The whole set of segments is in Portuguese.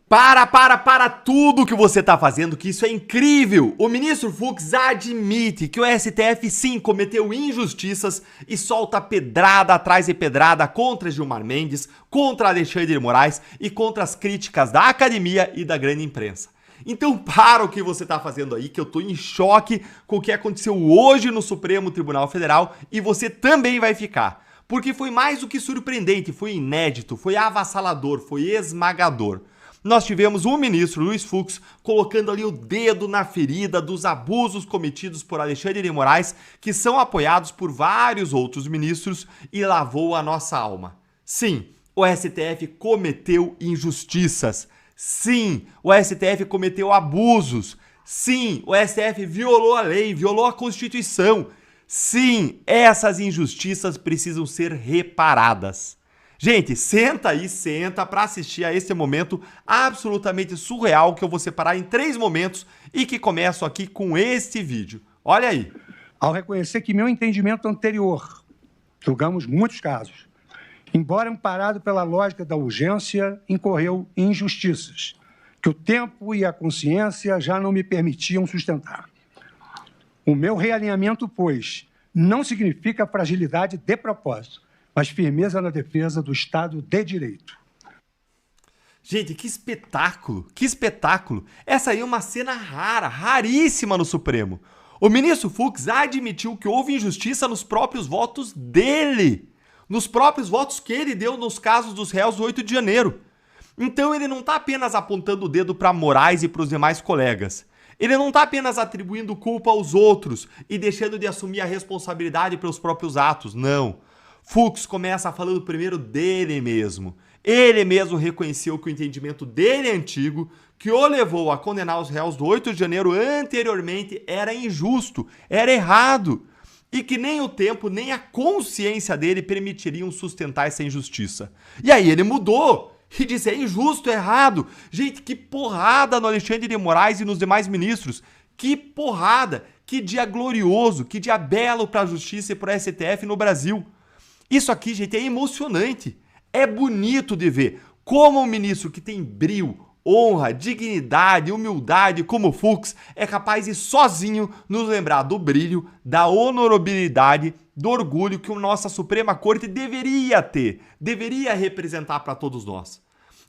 Para tudo que você tá fazendo, que isso é incrível! O ministro Fux admite que o STF sim cometeu injustiças e solta pedrada atrás de pedrada contra Gilmar Mendes, contra Alexandre de Moraes e contra as críticas da academia e da grande imprensa. Então para o que você tá fazendo aí, que eu tô em choque com o que aconteceu hoje no Supremo Tribunal Federal e você também vai ficar. Porque foi mais do que surpreendente, foi inédito, foi avassalador, foi esmagador. Nós tivemos o ministro Luiz Fux colocando ali o dedo na ferida dos abusos cometidos por Alexandre de Moraes, que são apoiados por vários outros ministros, e lavou a nossa alma. Sim, o STF cometeu injustiças. Sim, o STF cometeu abusos. Sim, o STF violou a lei, violou a Constituição. Sim, essas injustiças precisam ser reparadas. Gente, senta para assistir a esse momento absolutamente surreal que eu vou separar em 3 momentos e que começo aqui com este vídeo. Olha aí. Ao reconhecer que meu entendimento anterior, julgamos muitos casos, embora amparado pela lógica da urgência, incorreu em injustiças, que o tempo e a consciência já não me permitiam sustentar. O meu realinhamento, pois, não significa fragilidade de propósito, mas firmeza na defesa do Estado de Direito. Gente, que espetáculo, que espetáculo. Essa aí é uma cena rara, raríssima no Supremo. O ministro Fux admitiu que houve injustiça nos próprios votos dele. Nos próprios votos que ele deu nos casos dos réus do 8 de janeiro. Então ele não está apenas apontando o dedo para Moraes e para os demais colegas. Ele não está apenas atribuindo culpa aos outros e deixando de assumir a responsabilidade pelos próprios atos, não. Fux começa falando primeiro dele mesmo. Ele mesmo reconheceu que o entendimento dele é antigo, que o levou a condenar os réus do 8 de janeiro anteriormente era injusto, era errado, e que nem o tempo nem a consciência dele permitiriam sustentar essa injustiça. E aí ele mudou e disse, é injusto, é errado. Gente, que porrada no Alexandre de Moraes e nos demais ministros. Que porrada, que dia glorioso, que dia belo para a justiça e para o STF no Brasil. Isso aqui, gente, é emocionante, é bonito de ver como um ministro que tem brio, honra, dignidade, humildade como Fux é capaz de sozinho nos lembrar do brilho, da honorabilidade, do orgulho que a nossa Suprema Corte deveria ter, deveria representar para todos nós.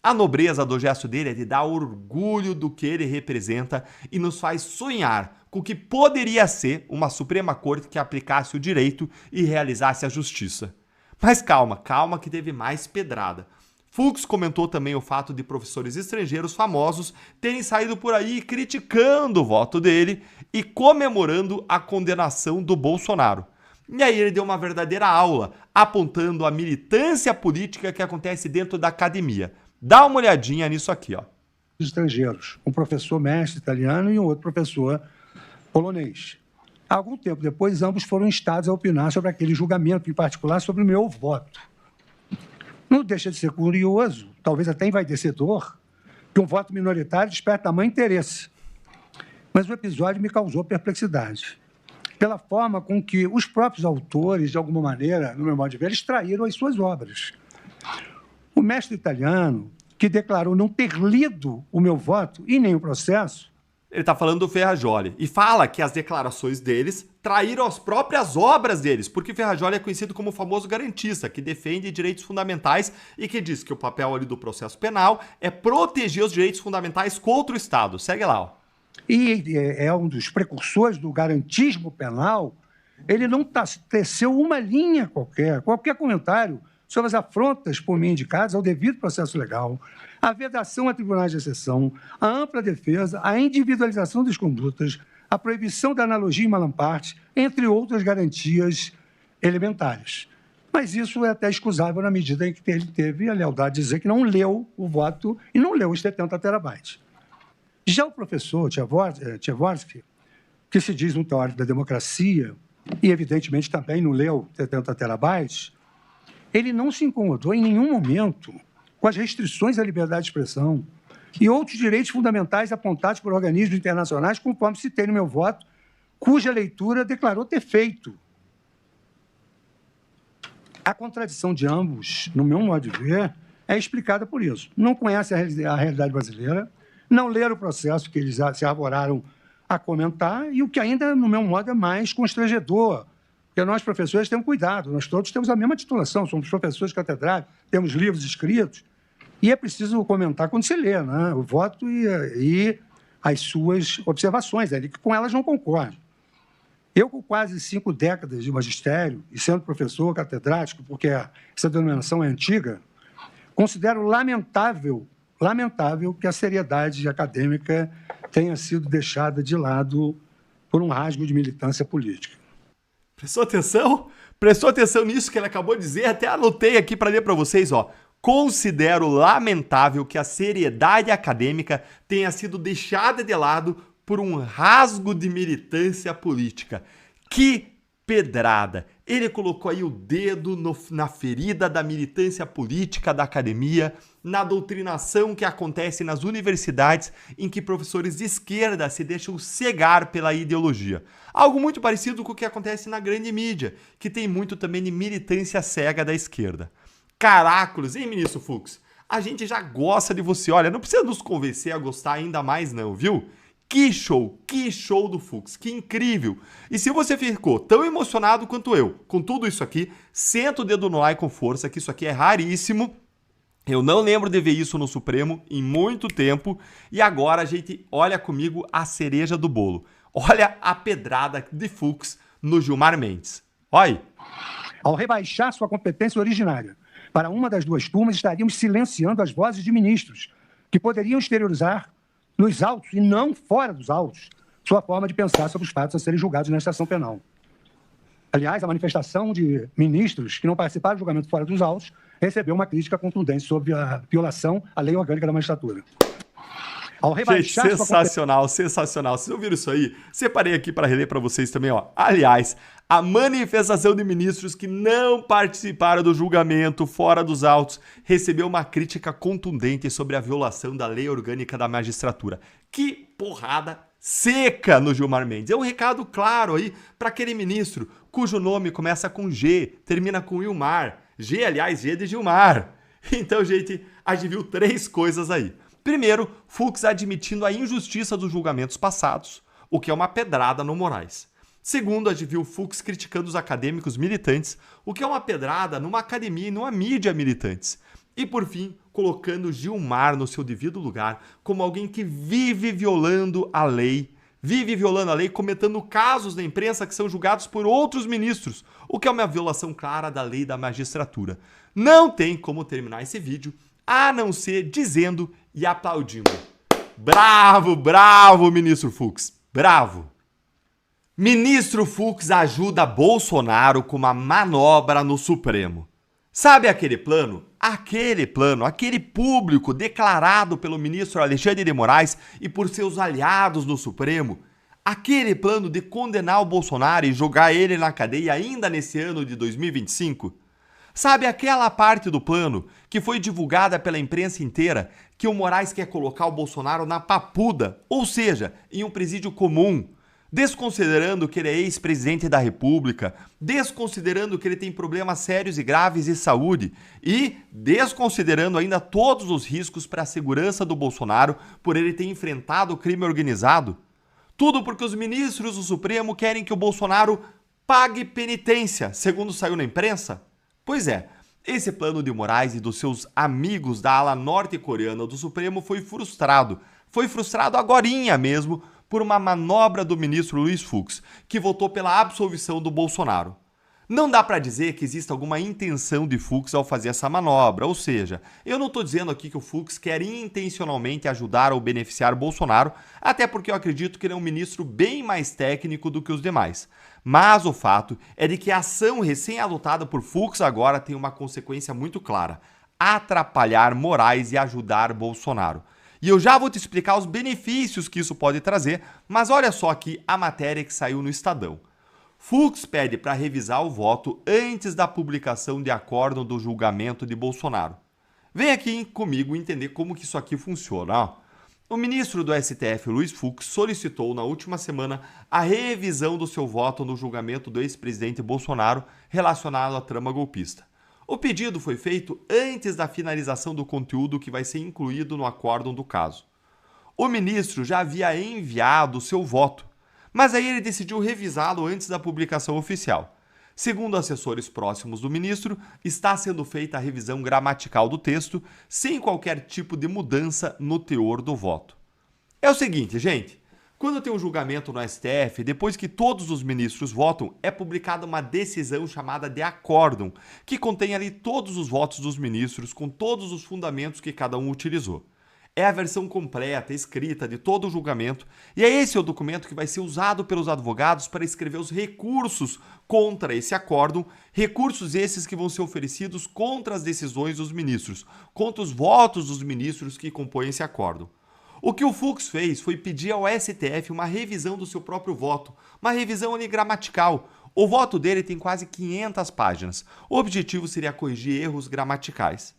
A nobreza do gesto dele é de dar orgulho do que ele representa e nos faz sonhar com o que poderia ser uma Suprema Corte que aplicasse o direito e realizasse a justiça. Mas calma que teve mais pedrada. Fux comentou também o fato de professores estrangeiros famosos terem saído por aí criticando o voto dele e comemorando a condenação do Bolsonaro. E aí ele deu uma verdadeira aula, apontando a militância política que acontece dentro da academia. Dá uma olhadinha nisso aqui, ó. Estrangeiros, um professor mestre italiano e um outro professor polonês. Algum tempo depois, ambos foram instados a opinar sobre aquele julgamento, em particular sobre o meu voto. Não deixa de ser curioso, talvez até envaidecedor, que um voto minoritário desperte tamanho interesse. Mas o episódio me causou perplexidade, pela forma com que os próprios autores, de alguma maneira, no meu modo de ver, extraíram as suas obras. O mestre italiano, que declarou não ter lido o meu voto e nem o processo, ele está falando do Ferrajoli e fala que as declarações deles traíram as próprias obras deles, porque Ferrajoli é conhecido como o famoso garantista, que defende direitos fundamentais e que diz que o papel ali do processo penal é proteger os direitos fundamentais contra o Estado. Segue lá, ó. E é um dos precursores do garantismo penal. Ele não teceu uma linha qualquer comentário sobre as afrontas por mim indicadas ao devido processo legal, a vedação a tribunais de exceção, a ampla defesa, a individualização das condutas, a proibição da analogia em malam-parte, entre outras garantias elementares. Mas isso é até excusável na medida em que ele teve a lealdade de dizer que não leu o voto e não leu os 70 terabytes. Já o professor Tchevorsky, que se diz um teórico da democracia e, evidentemente, também não leu 70 terabytes, ele não se incomodou em nenhum momento com as restrições à liberdade de expressão e outros direitos fundamentais apontados por organismos internacionais, conforme citei no meu voto, cuja leitura declarou ter feito. A contradição de ambos, no meu modo de ver, é explicada por isso. Não conhece a realidade brasileira, não leram o processo que eles se arvoraram a comentar, e o que ainda, no meu modo, é mais constrangedor, porque nós, professores, temos cuidado, nós todos temos a mesma titulação, somos professores catedráticos, temos livros escritos, e é preciso comentar quando se lê, né? O voto e as suas observações, ali, que com elas não concordo. Eu, com quase 5 décadas de magistério, e sendo professor catedrático, porque essa denominação é antiga, considero lamentável que a seriedade acadêmica tenha sido deixada de lado por um rasgo de militância política. Prestou atenção? Prestou atenção nisso que ele acabou de dizer? Até anotei aqui para ler para vocês, ó. Considero lamentável que a seriedade acadêmica tenha sido deixada de lado por um rasgo de militância política. Que pedrada! Ele colocou aí o dedo na ferida da militância política da academia, na doutrinação que acontece nas universidades em que professores de esquerda se deixam cegar pela ideologia. Algo muito parecido com o que acontece na grande mídia, que tem muito também de militância cega da esquerda. Caracoles, hein, ministro Fux? A gente já gosta de você, olha, não precisa nos convencer a gostar ainda mais não, viu? Que show do Fux, que incrível! E se você ficou tão emocionado quanto eu com tudo isso aqui, senta o dedo no like com força, que isso aqui é raríssimo. Eu não lembro de ver isso no Supremo em muito tempo. E agora a gente olha comigo a cereja do bolo. Olha a pedrada de Fux no Gilmar Mendes. Olha aí. Ao rebaixar sua competência originária para uma das duas turmas, estaríamos silenciando as vozes de ministros que poderiam exteriorizar nos autos e não fora dos autos sua forma de pensar sobre os fatos a serem julgados na estação penal. Aliás, a manifestação de ministros que não participaram do julgamento fora dos autos recebeu uma crítica contundente sobre a violação à lei orgânica da magistratura. Gente, sensacional, sensacional. Vocês ouviram isso aí? Separei aqui para reler para vocês também, ó. Aliás, a manifestação de ministros que não participaram do julgamento fora dos autos recebeu uma crítica contundente sobre a violação da lei orgânica da magistratura. Que porrada seca no Gilmar Mendes. É um recado claro aí para aquele ministro cujo nome começa com G, termina com Ilmar. G, aliás, G de Gilmar. Então, gente, a gente viu 3 coisas aí. Primeiro, Fux admitindo a injustiça dos julgamentos passados, o que é uma pedrada no Moraes. Segundo, a gente viu Fux criticando os acadêmicos militantes, o que é uma pedrada numa academia e numa mídia militantes. E, por fim, colocando Gilmar no seu devido lugar como alguém que vive violando a lei, cometendo casos na imprensa que são julgados por outros ministros, o que é uma violação clara da lei da magistratura. Não tem como terminar esse vídeo a não ser dizendo e aplaudindo. Bravo, bravo, ministro Fux, bravo. Ministro Fux ajuda Bolsonaro com uma manobra no Supremo. Sabe aquele plano? Aquele público declarado pelo ministro Alexandre de Moraes e por seus aliados no Supremo. Aquele plano de condenar o Bolsonaro e jogar ele na cadeia ainda nesse ano de 2025? Sabe aquela parte do plano que foi divulgada pela imprensa inteira que o Moraes quer colocar o Bolsonaro na papuda, ou seja, em um presídio comum, desconsiderando que ele é ex-presidente da República, desconsiderando que ele tem problemas sérios e graves de saúde e desconsiderando ainda todos os riscos para a segurança do Bolsonaro por ele ter enfrentado o crime organizado? Tudo porque os ministros do Supremo querem que o Bolsonaro pague penitência, segundo saiu na imprensa? Pois é, esse plano de Moraes e dos seus amigos da ala norte-coreana do Supremo foi frustrado. Foi frustrado agorinha mesmo por uma manobra do ministro Luiz Fux, que votou pela absolvição do Bolsonaro. Não dá para dizer que exista alguma intenção de Fux ao fazer essa manobra, ou seja, eu não estou dizendo aqui que o Fux quer intencionalmente ajudar ou beneficiar Bolsonaro, até porque eu acredito que ele é um ministro bem mais técnico do que os demais. Mas o fato é de que a ação recém-adotada por Fux agora tem uma consequência muito clara: atrapalhar Moraes e ajudar Bolsonaro. E eu já vou te explicar os benefícios que isso pode trazer, mas olha só aqui a matéria que saiu no Estadão. Fux pede para revisar o voto antes da publicação de acórdão do julgamento de Bolsonaro. Vem aqui comigo entender como que isso aqui funciona. O ministro do STF, Luiz Fux, solicitou na última semana a revisão do seu voto no julgamento do ex-presidente Bolsonaro relacionado à trama golpista. O pedido foi feito antes da finalização do conteúdo que vai ser incluído no acórdão do caso. O ministro já havia enviado o seu voto, mas aí ele decidiu revisá-lo antes da publicação oficial. Segundo assessores próximos do ministro, está sendo feita a revisão gramatical do texto sem qualquer tipo de mudança no teor do voto. É o seguinte, gente, quando tem um julgamento no STF, depois que todos os ministros votam, é publicada uma decisão chamada de acórdão, que contém ali todos os votos dos ministros com todos os fundamentos que cada um utilizou. É a versão completa, escrita de todo o julgamento, e é esse o documento que vai ser usado pelos advogados para escrever os recursos contra esse acórdão, recursos esses que vão ser oferecidos contra as decisões dos ministros, contra os votos dos ministros que compõem esse acórdão. O que o Fux fez foi pedir ao STF uma revisão do seu próprio voto, uma revisão ali gramatical. O voto dele tem quase 500 páginas. O objetivo seria corrigir erros gramaticais.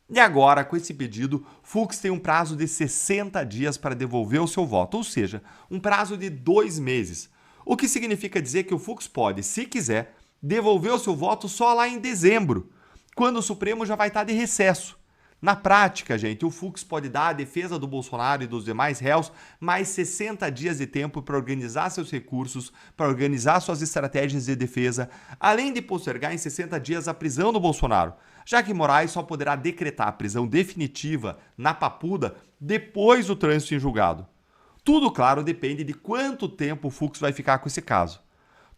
E agora, com esse pedido, Fux tem um prazo de 60 dias para devolver o seu voto, ou seja, um prazo de 2 meses. O que significa dizer que o Fux pode, se quiser, devolver o seu voto só lá em dezembro, quando o Supremo já vai estar de recesso. Na prática, gente, o Fux pode dar à defesa do Bolsonaro e dos demais réus mais 60 dias de tempo para organizar seus recursos, para organizar suas estratégias de defesa, além de postergar em 60 dias a prisão do Bolsonaro, já que Moraes só poderá decretar a prisão definitiva na Papuda depois do trânsito em julgado. Tudo, claro, depende de quanto tempo o Fux vai ficar com esse caso.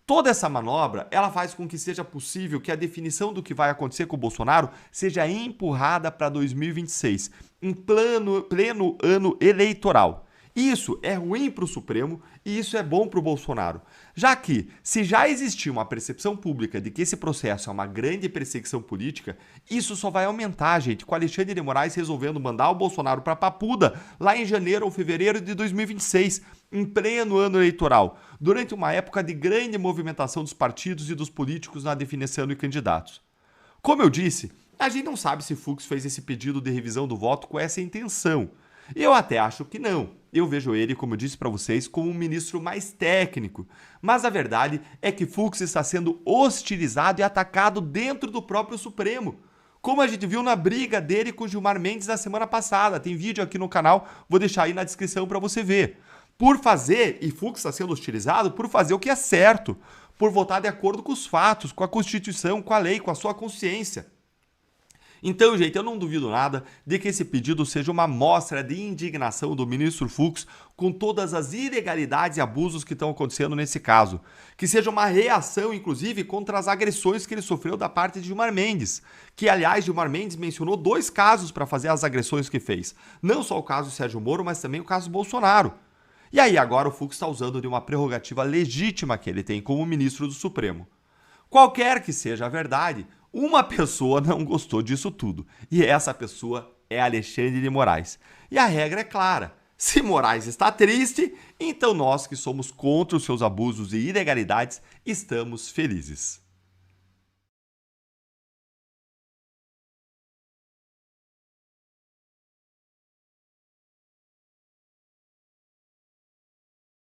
Toda essa manobra, ela faz com que seja possível que a definição do que vai acontecer com o Bolsonaro seja empurrada para 2026, em pleno ano eleitoral. Isso é ruim para o Supremo e isso é bom para o Bolsonaro, já que, se já existia uma percepção pública de que esse processo é uma grande perseguição política, isso só vai aumentar, gente, com Alexandre de Moraes resolvendo mandar o Bolsonaro para Papuda lá em janeiro ou fevereiro de 2026, em pleno ano eleitoral, durante uma época de grande movimentação dos partidos e dos políticos na definição de candidatos. Como eu disse, a gente não sabe se Fux fez esse pedido de revisão do voto com essa intenção. Eu até acho que não. Eu vejo ele, como eu disse para vocês, como um ministro mais técnico. Mas a verdade é que Fux está sendo hostilizado e atacado dentro do próprio Supremo. Como a gente viu na briga dele com Gilmar Mendes na semana passada. Tem vídeo aqui no canal, vou deixar aí na descrição para você ver. Por fazer, e Fux está sendo hostilizado, por fazer o que é certo. Por votar de acordo com os fatos, com a Constituição, com a lei, com a sua consciência. Então, gente, eu não duvido nada de que esse pedido seja uma mostra de indignação do ministro Fux com todas as ilegalidades e abusos que estão acontecendo nesse caso. Que seja uma reação, inclusive, contra as agressões que ele sofreu da parte de Gilmar Mendes. Que, aliás, Gilmar Mendes mencionou 2 casos para fazer as agressões que fez. Não só o caso do Sérgio Moro, mas também o caso do Bolsonaro. E aí, agora o Fux está usando de uma prerrogativa legítima que ele tem como ministro do Supremo. Qualquer que seja a verdade, uma pessoa não gostou disso tudo, e essa pessoa é Alexandre de Moraes. E a regra é clara, se Moraes está triste, então nós que somos contra os seus abusos e ilegalidades estamos felizes.